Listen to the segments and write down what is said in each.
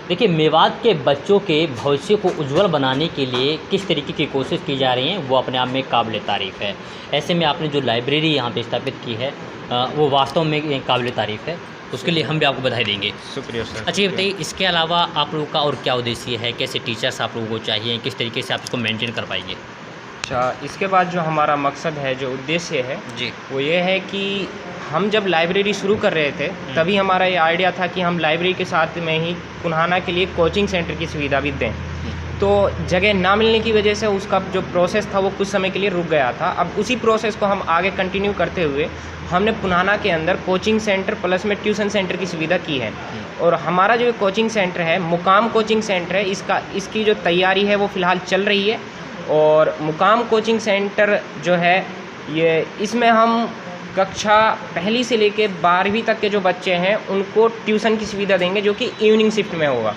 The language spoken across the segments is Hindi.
देखिए, मेवात के बच्चों के भविष्य को उज्जवल बनाने के लिए किस तरीके की कोशिश की जा रही है, वो अपने आप में काबिल तारीफ़ है। ऐसे में आपने जो लाइब्रेरी यहाँ पे स्थापित की है वो वास्तव में काबिल तारीफ़ है। उसके लिए हम भी आपको बधाई देंगे। शुक्रिया सर। अच्छा, ये बताइए, इसके अलावा आप लोगों का और क्या उद्देश्य है? कैसे टीचर्स आप लोगों को चाहिए? किस तरीके से आप इसको मेंटेन कर पाएंगे? अच्छा, इसके बाद जो हमारा मकसद है, जो उद्देश्य है जी। वो ये है कि हम जब लाइब्रेरी शुरू कर रहे थे तभी हमारा ये आइडिया था कि हम लाइब्रेरी के साथ में ही पुन्हाना के लिए कोचिंग सेंटर की सुविधा भी दें। तो जगह ना मिलने की वजह से उसका जो प्रोसेस था वो कुछ समय के लिए रुक गया था। अब उसी प्रोसेस को हम आगे कंटिन्यू करते हुए हमने पुन्हाना के अंदर कोचिंग सेंटर प्लस में ट्यूशन सेंटर की सुविधा की है। और हमारा जो कोचिंग सेंटर है, मुकाम कोचिंग सेंटर है, इसकी जो तैयारी है वो फ़िलहाल चल रही है। और मुकाम कोचिंग सेंटर जो है ये, इसमें हम कक्षा पहली से लेके 12वीं तक के जो बच्चे हैं उनको ट्यूशन की सुविधा देंगे, जो कि इवनिंग शिफ्ट में होगा।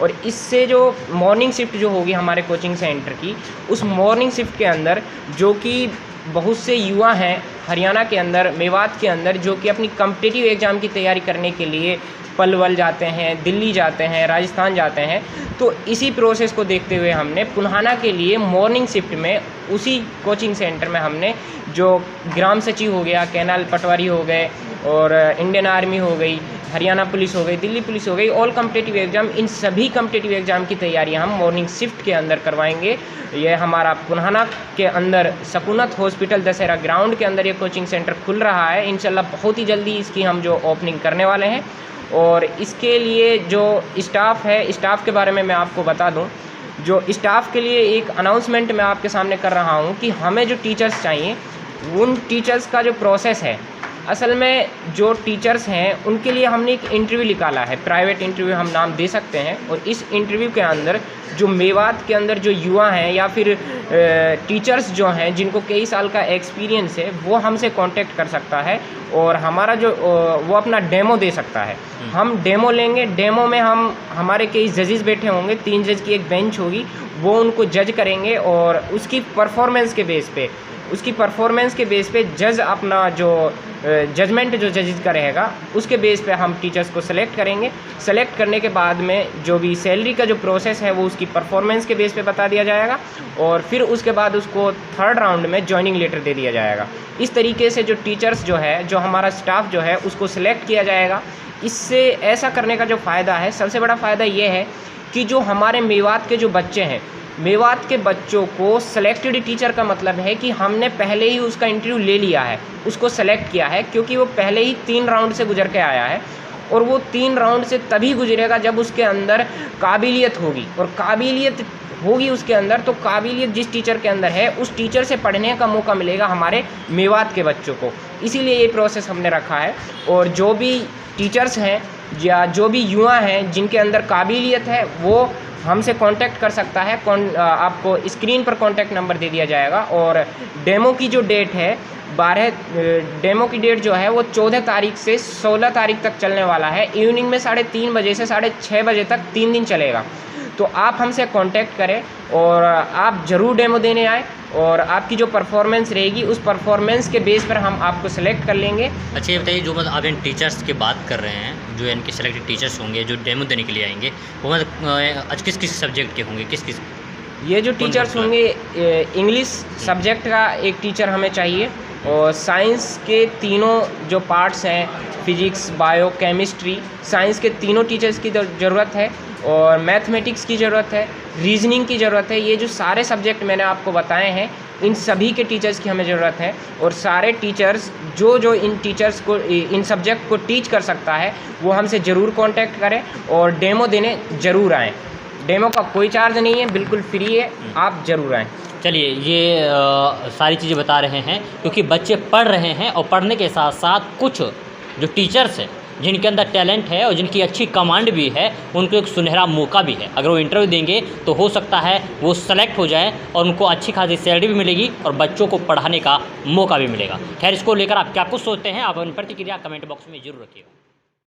और इससे जो मॉर्निंग शिफ्ट जो होगी हमारे कोचिंग सेंटर की, उस मॉर्निंग शिफ्ट के अंदर जो कि बहुत से युवा हैं हरियाणा के अंदर, मेवात के अंदर, जो कि अपनी कॉम्पिटिटिव एग्ज़ाम की तैयारी करने के लिए पलवल जाते हैं, दिल्ली जाते हैं, राजस्थान जाते हैं। तो इसी प्रोसेस को देखते हुए हमने पुन्हाना के लिए मॉर्निंग शिफ्ट में उसी कोचिंग सेंटर में हमने जो ग्राम सचिव हो गया, कैनाल पटवारी हो गए, और इंडियन आर्मी हो गई, हरियाणा पुलिस हो गई, दिल्ली पुलिस हो गई, ऑल कॉम्पिटिटिव एग्ज़ाम, इन सभी कॉम्पिटिटिव एग्ज़ाम की तैयारी हम मॉर्निंग शिफ्ट के अंदर करवाएंगे। ये हमारा पुन्हाना के अंदर सकूनत हॉस्पिटल दशहरा ग्राउंड के अंदर ये कोचिंग सेंटर खुल रहा है। इंशाल्लाह बहुत ही जल्दी इसकी हम जो ओपनिंग करने वाले हैं। और इसके लिए जो स्टाफ है, स्टाफ के बारे में मैं आपको बता दूं, जो स्टाफ के लिए एक अनाउंसमेंट मैं आपके सामने कर रहा हूं कि हमें जो टीचर्स चाहिए, उन टीचर्स का जो प्रोसेस है, असल में जो टीचर्स हैं उनके लिए हमने एक इंटरव्यू निकाला है, प्राइवेट इंटरव्यू हम नाम दे सकते हैं। और इस इंटरव्यू के अंदर जो मेवात के अंदर जो युवा हैं या फिर टीचर्स जो हैं जिनको कई साल का एक्सपीरियंस है, वो हमसे कांटेक्ट कर सकता है और हमारा जो वो अपना डेमो दे सकता है। हम डेमो लेंगे, डेमो में हमारे कई जजेस बैठे होंगे, 3 जज की एक बेंच होगी, वो उनको जज करेंगे और उसकी परफॉर्मेंस के बेस पे जज अपना जो जजमेंट जो जजेस का रहेगा उसके बेस पे हम टीचर्स को सेलेक्ट करेंगे। सेलेक्ट करने के बाद में जो भी सैलरी का जो प्रोसेस है वो उसकी परफॉर्मेंस के बेस पे बता दिया जाएगा और फिर उसके बाद उसको 3rd राउंड में जॉइनिंग लेटर दे दिया जाएगा। इस तरीके से जो टीचर्स जो है, जो हमारा स्टाफ जो है, उसको सिलेक्ट किया जाएगा। इससे ऐसा करने का जो फ़ायदा है, सबसे बड़ा फ़ायदा ये है कि जो हमारे मेवात के जो बच्चे हैं, मेवात के बच्चों को सेलेक्टेड टीचर का मतलब है कि हमने पहले ही उसका इंटरव्यू ले लिया है, उसको सेलेक्ट किया है, क्योंकि वो पहले ही 3 राउंड से गुजर के आया है। और वो 3 राउंड से तभी गुजरेगा जब उसके अंदर काबिलियत होगी, और काबिलियत होगी उसके अंदर, तो काबिलियत जिस टीचर के अंदर है उस टीचर से पढ़ने का मौका मिलेगा हमारे मेवात के बच्चों को। इसीलिए ये प्रोसेस हमने रखा है। और जो भी टीचर्स हैं या जो भी युवा हैं जिनके अंदर काबिलियत है, वो हमसे कांटेक्ट कर सकता है। आपको स्क्रीन पर कांटेक्ट नंबर दे दिया जाएगा। और डेमो की जो डेट है, डेमो की डेट जो है वो 14 तारीख से 16 तारीख तक चलने वाला है। इवनिंग में 3:30 बजे से 6:30 बजे तक 3 दिन चलेगा। तो आप हमसे कांटेक्ट करें और आप ज़रूर डेमो देने आए, और आपकी जो परफॉर्मेंस रहेगी उस परफॉर्मेंस के बेस पर हम आपको सेलेक्ट कर लेंगे। अच्छा, ये बताइए, जो मतलब आप इन टीचर्स की बात कर रहे हैं, जो इनके सेलेक्टेड टीचर्स होंगे जो डेमो देने के लिए आएंगे, वो मतलब किस किस सब्जेक्ट के होंगे, किस किस? ये जो टीचर्स होंगे, इंग्लिश सब्जेक्ट का एक टीचर हमें चाहिए, और साइंस के तीनों जो पार्ट्स हैं, फिजिक्स, बायो, केमिस्ट्री, साइंस के तीनों टीचर्स की ज़रूरत है, और मैथमेटिक्स की ज़रूरत है, रीजनिंग की ज़रूरत है। ये जो सारे सब्जेक्ट मैंने आपको बताए हैं, इन सभी के टीचर्स की हमें ज़रूरत है। और सारे टीचर्स जो इन टीचर्स को, इन सब्जेक्ट को टीच कर सकता है, वो हमसे ज़रूर कांटेक्ट करें और डेमो देने ज़रूर आएँ। डेमो का कोई चार्ज नहीं है, बिल्कुल फ्री है, आप ज़रूर आएँ। चलिए, ये सारी चीज़ें बता रहे हैं क्योंकि बच्चे पढ़ रहे हैं, और पढ़ने के साथ साथ कुछ जो टीचर्स हैं जिनके अंदर टैलेंट है और जिनकी अच्छी कमांड भी है, उनको एक सुनहरा मौका भी है। अगर वो इंटरव्यू देंगे तो हो सकता है वो सेलेक्ट हो जाए और उनको अच्छी खासी सैलरी भी मिलेगी और बच्चों को पढ़ाने का मौका भी मिलेगा। खैर, इसको लेकर आप क्या कुछ सोचते हैं, आप अपनी प्रतिक्रिया कमेंट बॉक्स में जरूर रखिएगा।